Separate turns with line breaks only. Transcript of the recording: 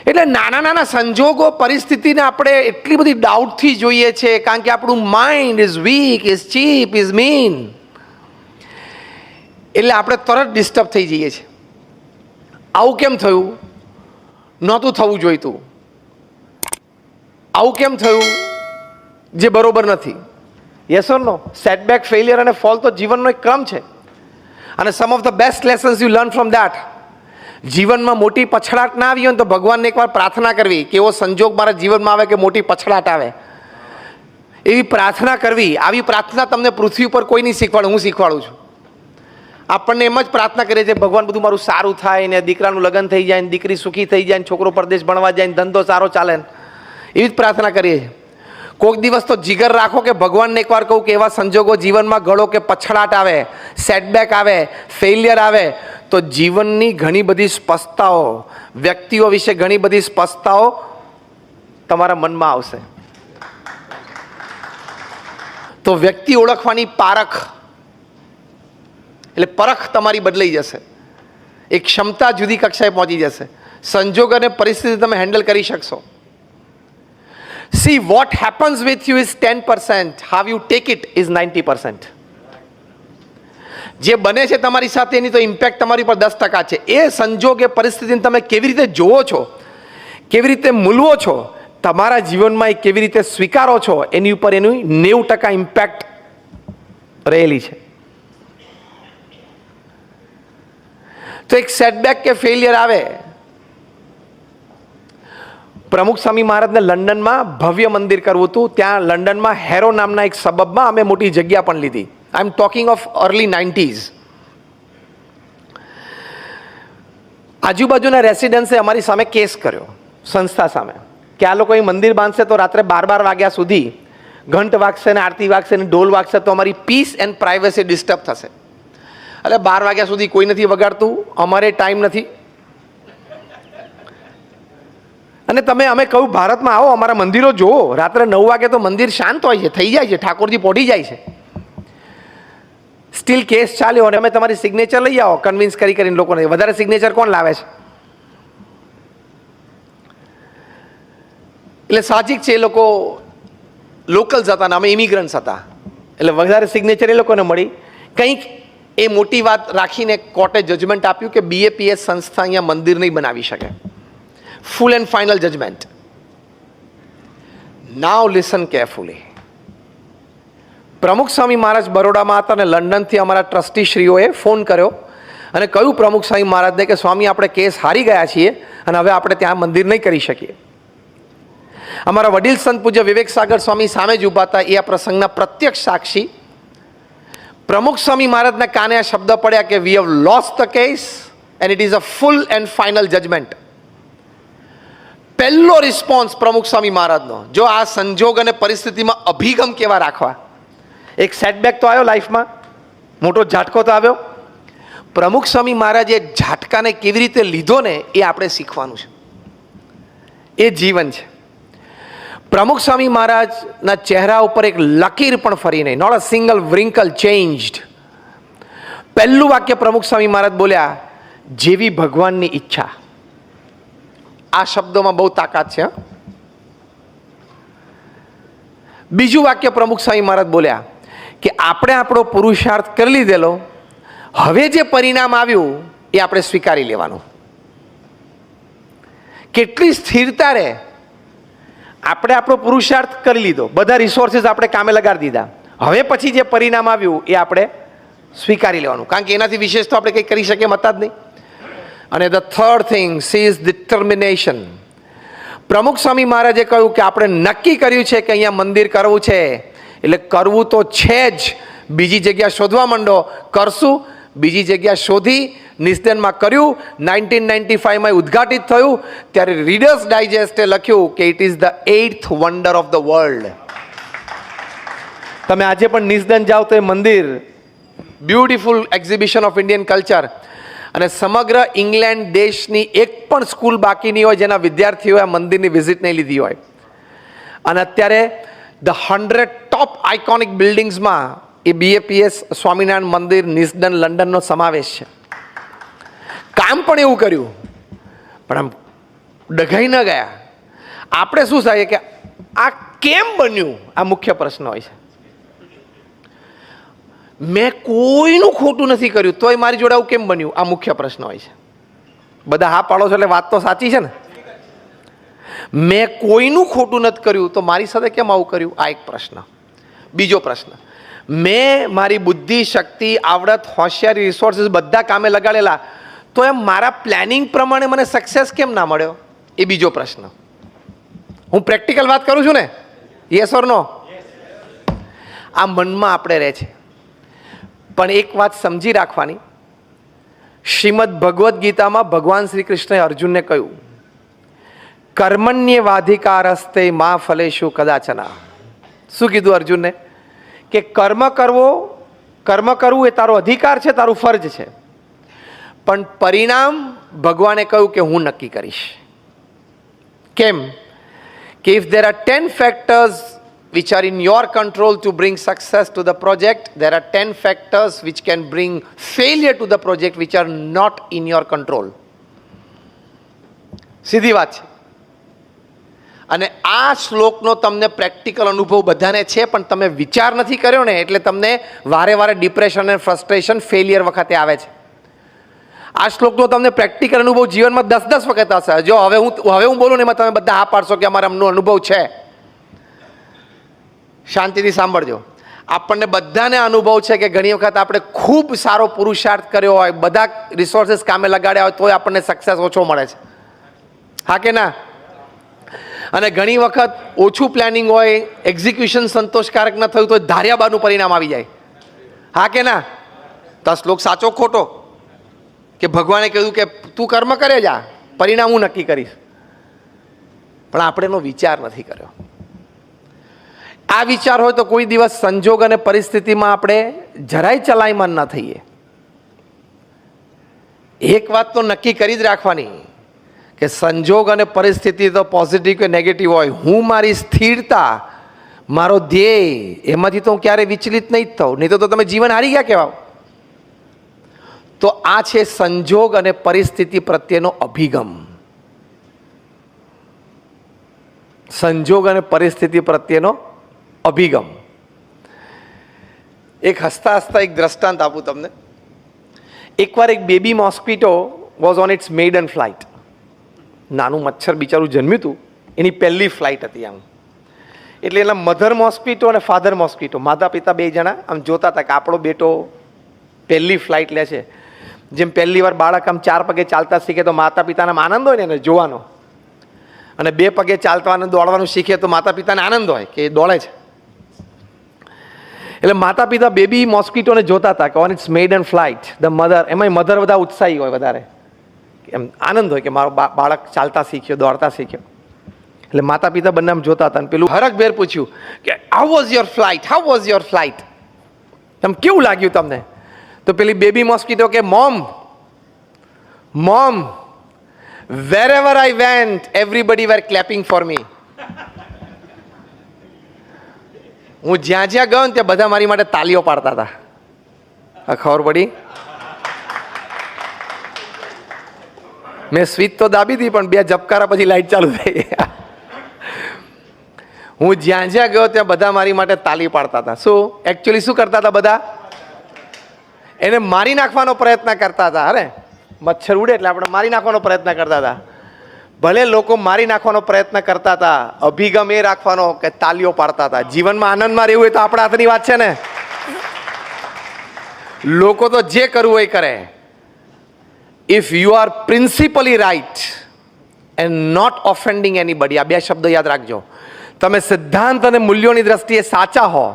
એટલે નાના નાના સંજોગો પરિસ્થિતિને આપણે એટલી બધી ડાઉટથી જોઈએ છે, કારણ કે આપણું mind is weak, is cheap, is mean. એટલે આપણે તરત ડિસ્ટર્બ થઈ જઈએ છીએ. આવું કેમ થયું? નહોતું થવું જોઈતું. આવું કેમ થયું જે બરોબર નથી? Yes or no? Setback, failure અને ફોલ તો જીવનનો એક ક્રમ છે. અને some of the best lessons you learn from that. જીવનમાં મોટી પછડાટ ના આવી હોય તો ભગવાનને એકવાર પ્રાર્થના કરવી કે એવો સંજોગ મારા જીવનમાં આવે કે મોટી પછડાટ આવે, એવી પ્રાર્થના કરવી. આવી પ્રાર્થના તમને પૃથ્વી ઉપર કોઈ નહીં શીખવાડે, હું શીખવાડું છું. આપણને એમ જ પ્રાર્થના કરીએ છીએ, ભગવાન બધું મારું સારું થાય ને, દીકરાનું લગ્ન થઈ જાય ને, દીકરી સુખી થઈ જાય ને, છોકરો પરદેશ ભણવા જાય ને, ધંધો સારો ચાલે ને, એવી જ પ્રાર્થના કરીએ છીએ. કોઈક દિવસ તો જીગર રાખો કે ભગવાનને એકવાર કહું કે એવા સંજોગો જીવનમાં ઘડો કે પછડાટ આવે, સેટબેક આવે, ફેલિયર આવે તો જીવનની ઘણી બધી સ્પષ્ટતાઓ, વ્યક્તિઓ વિશે ઘણી બધી સ્પષ્ટતાઓ તમારા મનમાં આવશે. તો વ્યક્તિ ઓળખવાની પારખ એટલે પરખ તમારી બદલાઈ જશે. એક ક્ષમતા જુદી કક્ષાએ પહોંચી જશે. સંજોગ અને પરિસ્થિતિ તમે હેન્ડલ કરી શકશો. See, what happens with you is 10%. How you take it is 90%. જે બને છે તમારી સાથે એની તો ઇમ્પેક્ટ તમારી પર 10% છે. એ સંજોગ, એ પરિસ્થિતિને તમે કેવી રીતે જોવો છો, કેવી રીતે મૂલવો છો, તમારા જીવનમાં એ કેવી રીતે સ્વીકારો છો, એની ઉપર એનું 90% ઇમ્પેક્ટ રહેલી છે. તો એક સેટબેક કે ફેલિયર આવે. પ્રમુખ સ્વામી મહારાજને લંડનમાં ભવ્ય મંદિર કરવું હતું. ત્યાં લંડનમાં હેરો નામના એક સબબમાં અમે મોટી જગ્યા પણ લીધી. I am talking of early 90s. આજુબાજુના રેસિડન્સે અમારી સામે કેસ કર્યો, સંસ્થા સામે, કે આ લોકો અહીં મંદિર બાંધશે તો રાત્રે 12 વાગ્યા સુધી ઘંટ વાગશે ને, આરતી વાગશે ને, ઢોલ વાગશે તો અમારી પીસ એન્ડ પ્રાઇવસી ડિસ્ટર્બ થશે. એટલે 12 વાગ્યા સુધી કોઈ નથી વગાડતું, અમારે ટાઈમ નથી. અને અમે કહું ભારતમાં આવો, અમારા મંદિરો જુઓ, રાત્રે 9 વાગે તો મંદિર શાંત હોય છે, થઈ જાય છે, ઠાકોરજી પોઢી જાય છે. સ્ટીલ કેસ ચાલ્યો અને અમે તમારી સિગ્નેચર લઈ આવો, કન્વિન્સ કરીને લોકોને. વધારે સિગ્નેચર કોણ લાવે છે? એટલે સાહજિક છે, એ લોકો લોકલ્સ હતા ને અમે ઇમિગ્રન્ટ્સ હતા, એટલે વધારે સિગ્નેચર એ લોકોને મળી. કંઈક એ મોટી વાત રાખીને કોર્ટે જજમેન્ટ આપ્યું કે BAPS સંસ્થા અહીંયા મંદિર નહીં બનાવી શકે. Full and final judgment. Now listen carefully. Pramukh Swami મહારાજ બરોડામાં હતા અને લંડનથી અમારા ટ્રસ્ટીશ્રીઓએ ફોન કર્યો અને કહ્યું પ્રમુખ સ્વામી મહારાજને કે સ્વામી, આપણે કેસ હારી ગયા છીએ અને હવે આપણે ત્યાં મંદિર નહીં કરી શકીએ. અમારા વડીલ સંત પૂજ્ય વિવેક સાગર સ્વામી સામે જ ઊભા હતા, એ આ પ્રસંગના પ્રત્યક્ષ સાક્ષી. પ્રમુખ સ્વામી મહારાજના કાને આ શબ્દ પડ્યા કે we have lost the case and it is a full and final judgment. પહેલો રિસ્પોન્સ પ્રમુખ સ્વામી મહારાજનો, જો આ સંજોગ અને પરિસ્થિતિમાં અભિગમ કેવા રાખવા. એક સેટબેક તો આવ્યો લાઈફમાં, મોટો ઝાટકો તો આવ્યો. પ્રમુખ સ્વામી મહારાજે ઝાટકાને કેવી રીતે લીધો ને એ આપણે શીખવાનું છે. એ જીવન છે. પ્રમુખ સ્વામી મહારાજના ચહેરા ઉપર એક લકીર પણ ફરી નહીં, નોટ અ સિંગલ વ્રિંકલ ચેન્જડ. પહેલું વાક્ય પ્રમુખ સ્વામી મહારાજ બોલ્યા, જેવી ભગવાનની ઈચ્છા. આ શબ્દોમાં બહુ તાકાત છે. બીજું વાક્ય પ્રમુખ સ્વામી મહારાજ બોલ્યા કે આપણે આપણો પુરુષાર્થ કરી લીધેલો, હવે જે પરિણામ આવ્યું એ આપણે સ્વીકારી લેવાનું. કેટલી સ્થિરતા રહે. આપણે આપણો પુરુષાર્થ કરી લીધો, બધા રિસોર્સિસ આપણે કામે લગાડી દીધા, હવે પછી જે પરિણામ આવ્યું એ આપણે સ્વીકારી લેવાનું, કારણ કે એનાથી વિશેષ તો આપણે કંઈ કરી શકીએ એમ હતા જ નહીં. અને the third thing is determination. પ્રમુખ સ્વામી મહારાજે કહ્યું કે આપણે નક્કી કર્યું છે કે અહીંયા મંદિર કરવું છે, એટલે કરવું તો છે જ. બીજી જગ્યા શોધવા માંડો, કરશું. બીજી જગ્યા શોધી નિસ્દનમાં કર્યું. 1995માં ઉદ્ઘાટિત થયું ત્યારે રીડર્સ ડાયજેસ્ટે લખ્યું કે it is the 8th wonder of the world. તમે આજે પણ નિસ્દન જાઓ તો એ મંદિર beautiful exhibition of Indian culture. અને સમગ્ર ઇંગ્લેન્ડ દેશની એક પણ સ્કૂલ બાકી નહીં હોય જેના વિદ્યાર્થીઓએ આ મંદિરની વિઝિટ નહીં લીધી હોય. અને અત્યારે ધ 100 ટોપ આઇકોનિક બિલ્ડિંગ્સમાં એ BAPS સ્વામિનારાયણ મંદિર નિસ્દન લંડનનો સમાવેશ છે. કામ પણ એવું કર્યું, પણ આમ ડઘાઈ ન ગયા. આપણે શું થાય કે આ કેમ બન્યું, આ મુખ્ય પ્રશ્ન હોય છે. મેં કોઈનું ખોટું નથી કર્યું તોય મારી જોડે આવું કેમ બન્યું, આ મુખ્ય પ્રશ્ન હોય છે. બધા હા પાડો છો એટલે વાત તો સાચી છે ને. મેં કોઈનું ખોટું નથી કર્યું તો મારી સાથે કેમ આવું કર્યું, આ એક પ્રશ્ન. બીજો પ્રશ્ન, મેં મારી બુદ્ધિ, શક્તિ, આવડત, હોશિયારી, રિસોર્સિસ બધા કામે લગાડેલા તો એમ મારા પ્લાનિંગ પ્રમાણે મને સક્સેસ કેમ ના મળ્યો, એ બીજો પ્રશ્ન. હું પ્રેક્ટિકલ વાત કરું છું ને, યસ ઓર નો. આ મનમાં આપણે રહે છે. પણ એક વાત સમજી રાખવાની, શ્રીમદ ભગવદ્ ગીતામાં ભગવાન શ્રી કૃષ્ણએ અર્જુનને કહ્યું, કર્મણ્યવાધિકારસ્તે મા ફલેષુ કદાચના. શું કીધું અર્જુનને? કે કર્મ કરવું એ તારો અધિકાર છે, તારું ફરજ છે, પણ પરિણામ ભગવાને કહ્યું કે હું નક્કી કરીશ. કેમ? કે if there are 10 factors which are in your control to bring success to the project, there are 10 factors which can bring failure to the project which are not in your control. સીધી વાત છે. અને આ શ્લોકનો તમને practical અનુભવ બધાને છે, પણ તમે વિચાર નથી કર્યો ને, એટલે તમને વારે વારે ડિપ્રેશન અને ફ્રસ્ટ્રેશન ફેલિયર વખતે આવે છે. આ શ્લોકનો તમને પ્રેક્ટિકલ અનુભવ જીવનમાં 10 વખત હશે. જો હવે હું બોલું ને એમાં તમે બધા હા પાડશો કે અમારે અમનો અનુભવ છે. શાંતિથી સાંભળજો. આપણને બધાને અનુભવ છે કે ઘણી વખત આપણે ખૂબ સારો પુરુષાર્થ કર્યો હોય, બધા રિસોર્સિસ કામે લગાડ્યા હોય તોય આપણને સક્સેસ ઓછો મળે છે. હા કે ના? અને ઘણી વખત ઓછું પ્લાનિંગ હોય, એક્ઝિક્યુશન સંતોષકારક ન થયું તો ધાર્યા બારનું પરિણામ આવી જાય. હા કે ના? તો શ્લોક સાચો ખોટો? કે ભગવાને કહ્યું કે તું કર્મ કરે જા, પરિણામ હું નક્કી કરીશ. પણ આપણે એનો વિચાર નથી કર્યો. આ વિચાર હોય તો કોઈ દિવસ સંજોગ અને પરિસ્થિતિમાં આપણે જરાય ચલાયમાન ના થઈએ. એક વાત તો નક્કી કરી જ રાખવાની કે સંજોગ અને પરિસ્થિતિ તો પોઝિટિવ કે નેગેટિવ હોય, હું મારી સ્થિરતા, મારો ધ્યેય, એમાંથી તો હું ક્યારેય વિચલિત નહીં જ થઉં, નહીં તો તમે જીવન હારી ગયા કહેવાય. તો આ છે સંજોગ અને પરિસ્થિતિ પ્રત્યેનો અભિગમ. સંજોગ અને પરિસ્થિતિ પ્રત્યેનો અભિગમ. એક હસતા હસતા એક દ્રષ્ટાંત આપું તમને. એકવાર એક baby mosquito was on its maiden flight. નાનું મચ્છર બિચારું જન્મ્યું હતું, એની પહેલી ફ્લાઇટ હતી આમ. એટલે એના મધર મોસ્કીટો અને ફાધર મોસ્કીટો, માતા પિતા બે જણા આમ જોતા હતા કે આપણો બેટો પહેલી ફ્લાઇટ લે છે. જેમ પહેલી વાર બાળક આમ 4 પગે ચાલતા શીખે તો માતા પિતાને આનંદ હોય ને એને જોવાનો, અને 2 પગે ચાલવાનું દોડવાનું શીખે તો માતા પિતાને આનંદ હોય કે એ દોડે છે. એટલે માતા પિતા બેબી મોસ્કીટોને જોતા હતા કે on its maiden flight the mother, એમાંય મધર બધા ઉત્સાહી હોય, વધારે એમ આનંદ હોય કે મારો બાળક ચાલતા શીખ્યો, દોડતા શીખ્યો. એટલે માતા પિતા બંને આમ જોતા હતા. અને પેલું હરખભેર પૂછ્યું કે how was your flight, how was your flight, એમ કેવું લાગ્યું તમને? તો પેલી બેબી મોસ્કીટો કે mom wherever I went everybody were clapping for me. હું જ્યાં જ્યાં ગયો ને ત્યાં બધા મારી માટે તાલીઓ પાડતા હતા. ખબર પડી? મેં સ્વિચ તો દાબી હતી પણ 2 ઝબકારા પછી લાઈટ ચાલુ થઈ. હું જ્યાં જ્યાં ગયો ત્યાં બધા મારી માટે તાલી પાડતા હતા. શું એકચ્યુઅલી શું કરતા હતા? બધા એને મારી નાખવાનો પ્રયત્ન કરતા હતા. અરે મચ્છર ઉડે એટલે આપણે મારી નાખવાનો પ્રયત્ન કરતા હતા. ભલે લોકો મારી નાખવાનો પ્રયત્ન કરતા હતા, અભિગમ એ રાખવાનો કે તાલીઓ પાડતા હતા. જીવનમાં આનંદમાં રહેવું હોય તો આપણા હાથની વાત છે ને. લોકો તો જે કરવું હોય કરે. If you are principally right and not offending anybody, આ 2 શબ્દો યાદ રાખજો. તમે સિદ્ધાંત અને મૂલ્યોની દ્રષ્ટિએ સાચા હો